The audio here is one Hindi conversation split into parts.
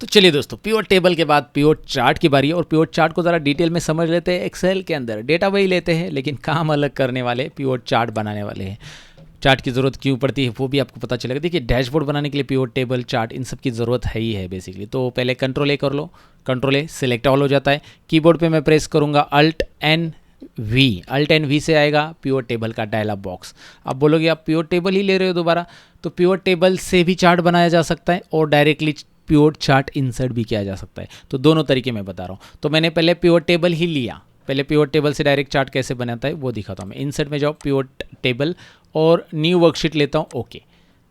तो चलिए दोस्तों, पिवट टेबल के बाद पिवट चार्ट की बारी है और पिवट चार्ट को ज़रा डिटेल में समझ लेते हैं। एक्सेल के अंदर डेटा वही लेते हैं लेकिन काम अलग करने वाले पिवट चार्ट बनाने वाले हैं। चार्ट की ज़रूरत क्यों पड़ती है वो भी आपको पता चलेगा। देखिए, डैशबोर्ड बनाने के लिए पिवट टेबल, चार्ट, इन सब की ज़रूरत है ही है बेसिकली। तो पहले कंट्रोल ए कर लो, कंट्रोल ए सिलेक्ट ऑल हो जाता है। कीबोर्ड पे मैं प्रेस करूँगा अल्ट एन वी से आएगा पिवट टेबल का डायलॉग बॉक्स। आप बोलोगे आप पिवट टेबल ही ले रहे हो दोबारा, तो पिवट टेबल से भी चार्ट बनाया जा सकता है और डायरेक्टली पिवट चार्ट इंसर्ट भी किया जा सकता है। तो दोनों तरीके मैं बता रहा हूँ। तो मैंने पहले पिवट टेबल ही लिया, पहले पिवट टेबल से डायरेक्ट चार्ट कैसे बनाता है वो दिखाता हूँ मैं। इंसर्ट में जाओ, पिवट टेबल और न्यू वर्कशीट लेता हूँ, ओके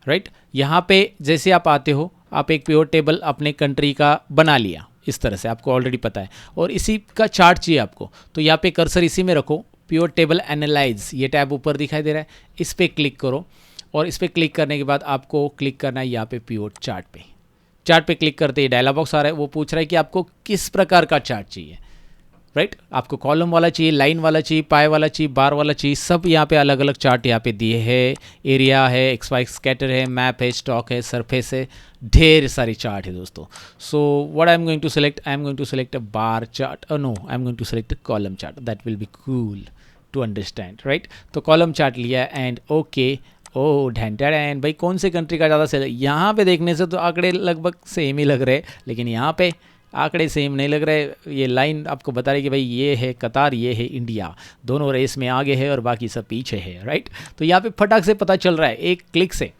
राइट। यहाँ पे जैसे आप आते हो, आप एक पिवट टेबल अपने कंट्री का बना लिया इस तरह से, आपको ऑलरेडी पता है, और इसी का चार्ट चाहिए आपको। तो यहाँ पे कर्सर इसी में रखो, पिवट टेबल एनालाइज, ये टैब ऊपर दिखाई दे रहा है, इस पर क्लिक करो और इस पर क्लिक करने के बाद आपको क्लिक करना है यहाँ पे पिवट चार्ट पे। चार्ट पे क्लिक करते ही डायलॉग बॉक्स आ रहा है, वो पूछ रहा है कि आपको किस प्रकार का चार्ट चाहिए, राइट। आपको कॉलम वाला चाहिए, लाइन वाला चाहिए, पाए वाला चाहिए, बार वाला चाहिए, सब यहाँ पे अलग अलग चार्ट यहाँ पे दिए हैं। एरिया है, एक्स वाई स्कैटर है, मैप है, स्टॉक है, सरफेस है, ढेर सारी चार्ट है दोस्तों। So what I am going to select, I am going to select a bar chart, no I am going to select a column chart, that will be cool to understand, right. तो कॉलम चार्ट लिया एंड ओके। ओह ढेंटा एंड भाई कौन से कंट्री का ज़्यादा सेल है। यहाँ पे देखने से तो आंकड़े लगभग सेम ही लग रहे हैं, लेकिन यहाँ पे आंकड़े सेम नहीं लग रहे। ये लाइन आपको बता रही है कि भाई ये है कतार, ये है इंडिया, दोनों रेस में आगे है और बाकी सब पीछे है, राइट। तो यहाँ पे फटाक से पता चल रहा है एक क्लिक से।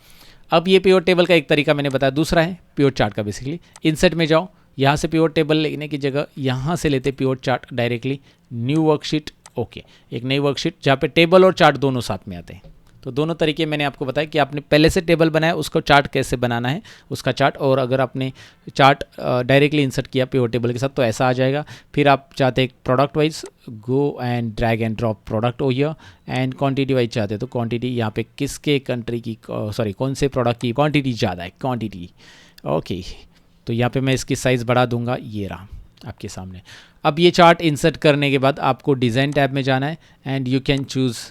अब ये पिवट टेबल का एक तरीका मैंने बताया, दूसरा है पिवट चार्ट का। बेसिकली इंसर्ट में जाओ, यहाँ से पिवट टेबल लेने की जगह यहाँ से लेते pivot chart directly, new worksheet, okay. एक नई वर्कशीट जहाँ पे टेबल और चार्ट दोनों साथ में आते हैं। तो दोनों तरीके मैंने आपको बताया कि आपने पहले से टेबल बनाया, उसको चार्ट कैसे बनाना है उसका चार्ट, और अगर आपने चार्ट डायरेक्टली इंसर्ट किया पिवट टेबल के साथ तो ऐसा आ जाएगा। फिर आप चाहते हैं product wise, go and drag and drop product हो गया, एंड क्वांटिटी वाइज चाहते हैं तो क्वांटिटी यहाँ पे किसके कंट्री की, सॉरी कौन से प्रोडक्ट की क्वांटिटी ज़्यादा है, क्वांटिटी, ओके। तो यहाँ पे मैं इसकी साइज़ बढ़ा दूंगा, ये रहा आपके सामने। अब ये चार्ट इंसर्ट करने के बाद आपको डिज़ाइन टैब में जाना है and you can choose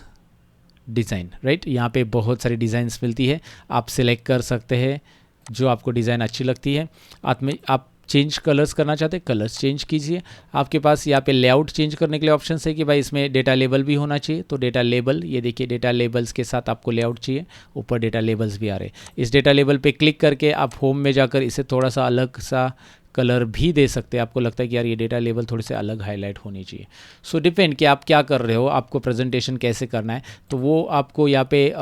design, right. यहाँ पे बहुत सारी डिज़ाइंस मिलती है, आप सिलेक्ट कर सकते हैं जो आपको डिज़ाइन अच्छी लगती है। आप चेंज कलर्स करना चाहते हैं, कलर्स चेंज कीजिए। आपके पास यहाँ पे लेआउट चेंज करने के लिए ऑप्शन है कि भाई इसमें डेटा लेबल भी होना चाहिए, तो डेटा लेबल, ये देखिए डेटा लेबल्स के साथ आपको लेआउट चाहिए, ऊपर डेटा लेबल्स भी आ रहे हैं। इस डेटा लेबल पे क्लिक करके आप होम में जाकर इसे थोड़ा सा अलग सा कलर भी दे सकते हैं। आपको लगता है कि यार ये डेटा लेबल थोड़े से अलग हाईलाइट होनी चाहिए। सो डिपेंड कि आप क्या कर रहे हो, आपको प्रेजेंटेशन कैसे करना है। तो वो आपको यहाँ पे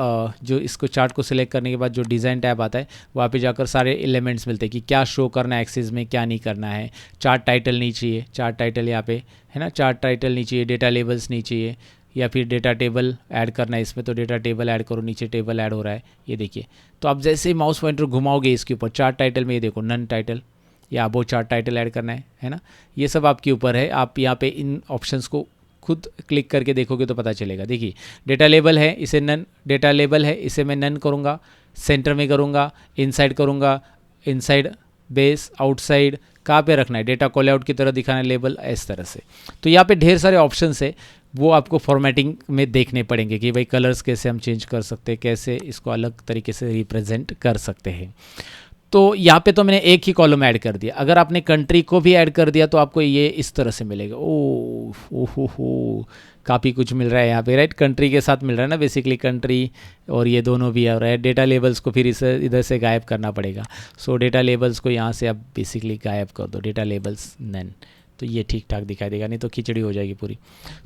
जो इसको चार्ट को सिलेक्ट करने के बाद जो डिज़ाइन टैब आता है वहाँ पे जाकर सारे एलिमेंट्स मिलते हैं कि क्या शो करना है एक्सिस में, क्या नहीं करना है। चार्ट टाइटल नहीं चाहिए, चार्ट टाइटल यहाँ पे है ना, चार्ट टाइटल नहीं चाहिए, डेटा लेबल्स नहीं चाहिए, या फिर डेटा टेबल ऐड करना है इसमें तो डेटा टेबल ऐड करो, नीचे टेबल ऐड हो रहा है ये देखिए। तो आप जैसे माउस पॉइंटर घुमाओगे इसके ऊपर चार्ट टाइटल में, ये देखो नन टाइटल, या वो चार्ट टाइटल ऐड करना है ना, ये सब आपके ऊपर है। आप यहाँ पे इन ऑप्शंस को खुद क्लिक करके देखोगे तो पता चलेगा। देखिए डेटा लेबल है, इसे नन, डेटा लेबल है इसे मैं नन करूँगा, सेंटर में करूँगा, इनसाइड करूँगा, इनसाइड, बेस, आउटसाइड, कहाँ पे रखना है, डेटा कॉल आउट की तरह दिखाना है लेबल, इस तरह से। तो यहाँ पे ढेर सारे ऑप्शंस है, वो आपको फॉर्मेटिंग में देखने पड़ेंगे कि भाई कलर्स कैसे हम चेंज कर सकते हैं, कैसे इसको अलग तरीके से रिप्रेजेंट कर सकते हैं। तो यहाँ पे तो मैंने एक ही कॉलम ऐड कर दिया, अगर आपने कंट्री को भी ऐड कर दिया तो आपको ये इस तरह से मिलेगा। हो काफ़ी कुछ मिल रहा है यहाँ पे, राइट। कंट्री के साथ मिल रहा है ना बेसिकली, कंट्री और ये दोनों भी आ रहा है। डेटा लेबल्स को फिर इसे इधर से गायब करना पड़ेगा। सो डेटा लेबल्स को यहाँ से आप बेसिकली गायब कर दो, डेटा लेबल्स नन, तो ये ठीक ठाक दिखाई देगा, नहीं तो खिचड़ी हो जाएगी पूरी।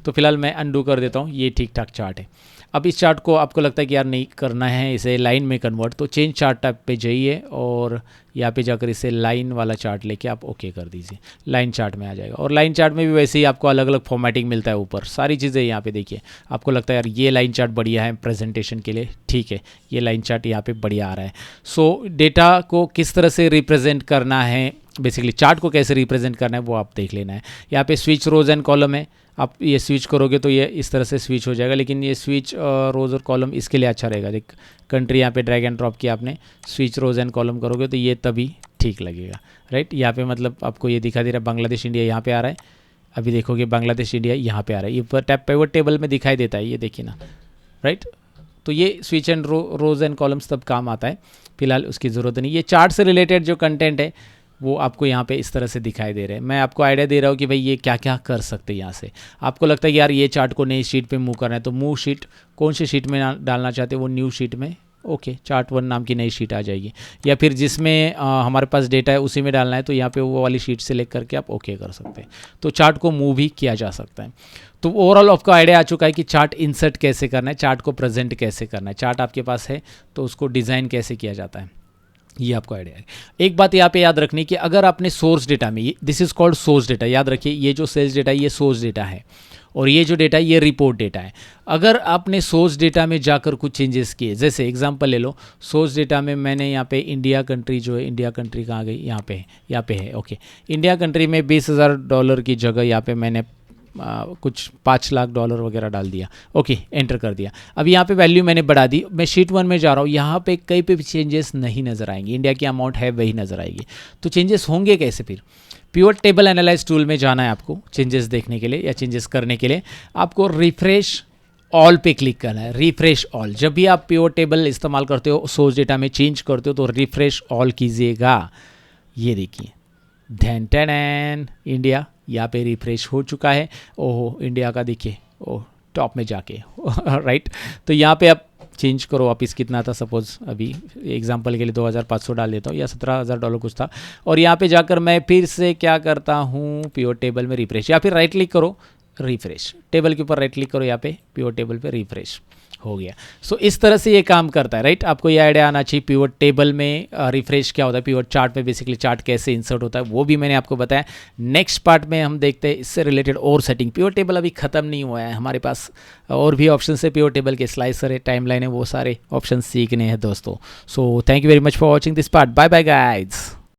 तो फिलहाल मैं अनडू कर देता हूँ, ये ठीक ठाक चार्ट है। अब इस चार्ट को आपको लगता है कि यार नहीं करना है इसे लाइन में कन्वर्ट, तो चेंज चार्ट टैब पे जाइए और यहाँ पे जाकर इसे लाइन वाला चार्ट लेके आप ओके कर दीजिए, लाइन चार्ट में आ जाएगा। और लाइन चार्ट में भी वैसे ही आपको अलग अलग फॉर्मेटिंग मिलता है, ऊपर सारी चीज़ें यहाँ पे देखिए। आपको लगता है यार ये लाइन चार्ट बढ़िया है प्रेजेंटेशन के लिए, ठीक है, ये लाइन चार्ट यहाँ पे बढ़िया आ रहा है। सो डेटा को किस तरह से रिप्रेजेंट करना है, बेसिकली चार्ट को कैसे रिप्रेजेंट करना है वो आप देख लेना है। यहाँ पे स्विच रोज एंड कॉलम है, आप ये स्विच करोगे तो ये इस तरह से स्विच हो जाएगा, लेकिन ये स्विच रोज और कॉलम इसके लिए अच्छा रहेगा। देख कंट्री यहाँ पे ड्रैग एंड ड्रॉप किया आपने, स्विच रोज एंड कॉलम करोगे तो ये तभी ठीक लगेगा, राइट। यहाँ पे मतलब आपको ये दिखा दे रहा है बांग्लादेश इंडिया यहाँ पे आ रहा है, अभी देखोगे बांग्लादेश इंडिया यहाँ पे आ रहा है, ये ऊपर पिवट टेबल में दिखाई देता है, ये देखिए ना, राइट। तो ये switch and rows and columns तब काम आता है, फिलहाल उसकी ज़रूरत नहीं। ये चार्ट से रिलेटेड जो कंटेंट है वो आपको यहाँ पे इस तरह से दिखाई दे रहे हैं। मैं आपको आइडिया दे रहा हूँ कि भाई ये क्या क्या कर सकते हैं यहाँ से। आपको लगता है कि यार ये चार्ट को नई शीट पे मूव करना है, तो मूव शीट कौन सी शीट में डालना चाहते हैं, वो न्यू शीट में, ओके, चार्ट 1 नाम की नई शीट आ जाएगी। या फिर जिसमें हमारे पास डेटा है उसी में डालना है, तो यहाँ पे वो वाली शीट सेलेक्ट करके आप ओके कर सकते हैं। तो चार्ट को मूव भी किया जा सकता है। तो ओवरऑल आपको आइडिया आ चुका है कि चार्ट इंसर्ट कैसे करना है, चार्ट को प्रेजेंट कैसे करना है। चार्ट आपके पास है तो उसको डिज़ाइन कैसे किया जाता है, ये आपको आइडिया है। एक बात यहाँ पे याद रखनी कि अगर आपने सोर्स डेटा में, this is called source data, याद रखिए ये जो सेल्स डेटा है ये सोर्स डेटा है, और ये जो डेटा है ये रिपोर्ट डेटा है। अगर आपने सोर्स डेटा में जाकर कुछ चेंजेस किए, जैसे एग्जांपल ले लो, सोर्स डेटा में मैंने यहाँ पे इंडिया कंट्री जो है, इंडिया कंट्री कहाँ गई, यहाँ पे है ओके। इंडिया कंट्री में $20,000 की जगह यहाँ पे मैंने कुछ $5 लाख वगैरह डाल दिया, ओके, एंटर कर दिया। अब यहाँ पे वैल्यू मैंने बढ़ा दी, मैं शीट 1 में जा रहा हूँ, यहाँ पे कहीं पे भी चेंजेस नहीं नज़र आएंगे, इंडिया की अमाउंट है वही नज़र आएगी। तो चेंजेस होंगे कैसे फिर? पिवट टेबल एनालाइज टूल में जाना है आपको चेंजेस देखने के लिए या चेंजेस करने के लिए। आपको रिफ्रेश ऑल पे क्लिक करना है, रिफ्रेश ऑल। जब भी आप पिवट टेबल इस्तेमाल करते हो, सोर्स डेटा में चेंज करते हो, तो रिफ्रेश ऑल कीजिएगा। ये देखिए, धैन टैन इंडिया यहाँ पे रिफ्रेश हो चुका है। ओहो, इंडिया का देखिए, ओह टॉप में जाके राइट। तो यहाँ पे आप चेंज करो, वापिस कितना था, सपोज अभी एग्जांपल के लिए 2500 डाल देता हूँ, या $17,000 कुछ था। और यहाँ पे जाकर मैं फिर से क्या करता हूँ, पिवट टेबल में रिफ्रेश, या फिर राइट क्लिक करो, रिफ्रेश टेबल के ऊपर राइट क्लिक करो, यहाँ पे पिवट टेबल पे रिफ्रेश हो गया। सो इस तरह से ये काम करता है, राइट। आपको ये आइडिया आना चाहिए पिवट टेबल में रिफ्रेश क्या होता है, पिवट चार्ट में बेसिकली चार्ट कैसे इंसर्ट होता है, वो भी मैंने आपको बताया। नेक्स्ट पार्ट में हम देखते हैं इससे रिलेटेड और सेटिंग। पिवट टेबल अभी खत्म नहीं हुआ है, हमारे पास और भी ऑप्शन है पिवट टेबल के, स्लाइसर है, टाइमलाइन है, वो सारे ऑप्शन सीखने हैं दोस्तों। So thank you very much for watching this part. Bye bye guys.